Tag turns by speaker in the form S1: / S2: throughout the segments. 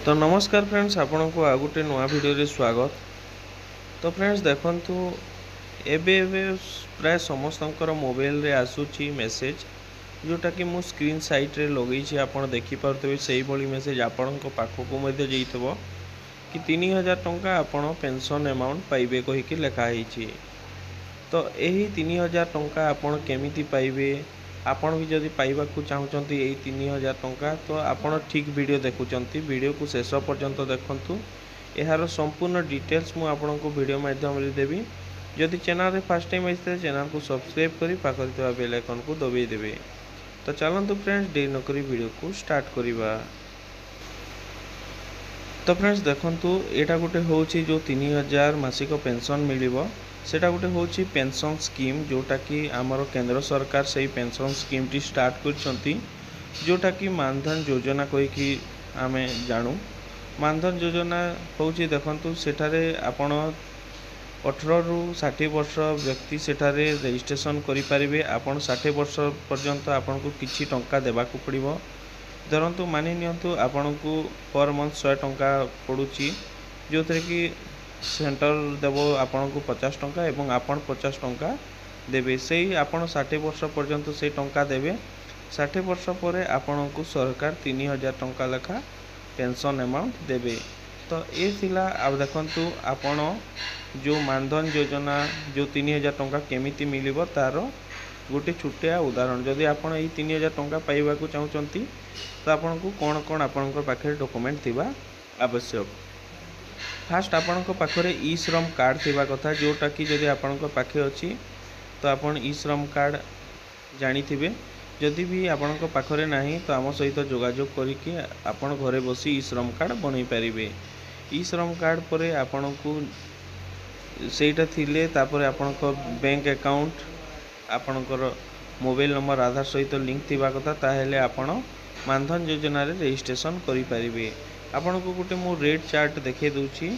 S1: तो नमस्कार फ्रेंड्स, आपण को आ गोटे नुआ वीडियो रे स्वागत। तो फ्रेंड्स देखंतु एबे प्राय समस्तंकर मोबाइल रे आसुची मेसेज जोटा कि मु स्क्रीन साइट रे लगई छी। आपण देखि पारतबे सेही बळी मेसेज आपण को पाखो को मध्ये जेइतबो कि 3000 टंका आपण पेंशन अमाउंट पाइबे कहि कि लिखा हिची। तो एही 3000 टंका आपण केमिति पाइबे, आपण भी जदि पाइबा को चाहूचंती एही 3000 टंका तो आपण ठीक वीडियो देखुचंती। वीडियो को शेष पर्यंत देखंतु। एहार संपूर्ण डिटेल्स मु आपण को वीडियो माध्यम रे देबी। जदि चैनल रे फर्स्ट टाइम आइते चैनल को सब्सक्राइब करी पाखर थिबा बेल आइकन को दबाई देबे। तो चलंतु फ्रेंड्स देरी न करी वीडियो को स्टार्ट करिबा। तो फ्रेंड्स देखंतु एटा गोटे होची जो 3000 मासिक पेंशन मिलिबो। सेटा गोटे होची पेंशन स्कीम जोटा कि आमर केंद्र सरकार से पेंशन स्कीम टी स्टार्ट करछंती, जोटा कि मानधन योजना कहि कि आमे जानू। मानधन योजना होची देखंतु सेठारे आपण 18 रु 60 वर्ष व्यक्ति सेठारे रजिस्ट्रेशन करि परिबे। आपण 60 वर्ष पर्यंत आपण को किछि टंका देबा को पड़िबो। धरंतु मानि नियंतु आपण को पर मंथ 100 टंका पड़ुची, जो थे कि सेंटर देवो आपण को 50 टंका एवं आपण 50 टंका देबे। सेही आपण 60 वर्ष पर्यंत से टंका देबे। 60 वर्ष पर आपण को सरकार 3000 टंका लेखा पेंशन अमाउंट देबे। तो ये थिला। अब देखंतु आपण जो मानधन योजना जो 3000 टंका केमिति मिलिबो तार गोटे छुटिया उदाहरण। जदि आपण एही 3000 टंका पाइबा को चाहूचंती तो आपण को कोन कोन आपण पाखे डॉक्यूमेंट थिबा आवश्यक। फास्ट आपण पाखे ई श्रम कार्ड थिबा कथा, जोटा कि जदि आपण पाखे अछि तो आपण ई श्रम कार्ड जानिथिबे। जदि भी आपण पाखरे नाही तो आम सहित जोगाजोग करिकि आपण घरे बसी ई श्रम कार्ड बनै परिबे। ई श्रम कार्ड परे आपण को सेटा थिले तापरे आपण बैंक अकाउंट आपणकर मोबाइल नंबर आधार सहित लिंक थिबा कथा, ताहेले आपण मानधन योजना रे रजिस्ट्रेशन करि परिबे। आपण को गोटे मो रेट चार्ट देखे दूची।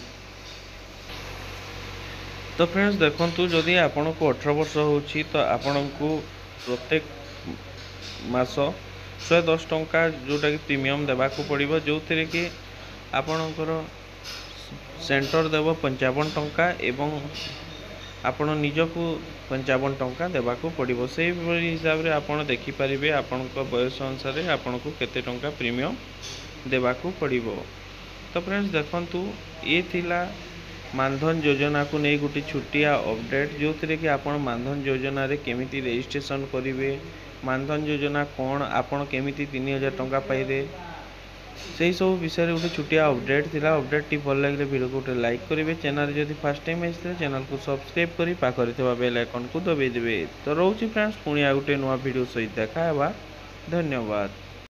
S1: तो फ्रेंड्स देखंतु जदि आपण को 18 वर्ष होची तो आपण को प्रत्येक मास 110 टंका जोटा कि प्रीमियम देबा को पड़िबो, जो थरे कि आपणकर सेंटर देबो 55 टंका एवं आपण निजको 55 टंका देबा को पड़िबो। से हिसाब रे आपण देखि परिबे आपण को बयस अनुसार आपण को केते टंका प्रीमियम देबा को पड़िबो। तो फ्रेंड्स देखंतु ये थिला मानधन योजना को नहीं गोटे छुटिया अपडेट, जो थे कि आपण मानधन योजना रे केमिति रजिस्ट्रेशन करिवे, मानधन योजना कौन, आपण केमिति 3000 टंका पाइबे, से सब विषय गोटे छुटिया अपडेट थिला। अपडेट टी भल लगे वीडियो को गोटे लाइक करेंगे। चैनल जदि फर्स्ट टाइम आइए चैनल को सब्सक्राइब करी पाखरे थिबा बेल आइकन को दबाई देबे। तो रोची फ्रेंड्स पुणी आ गोटे नुआ वीडियो सहित देखा। धन्यवाद।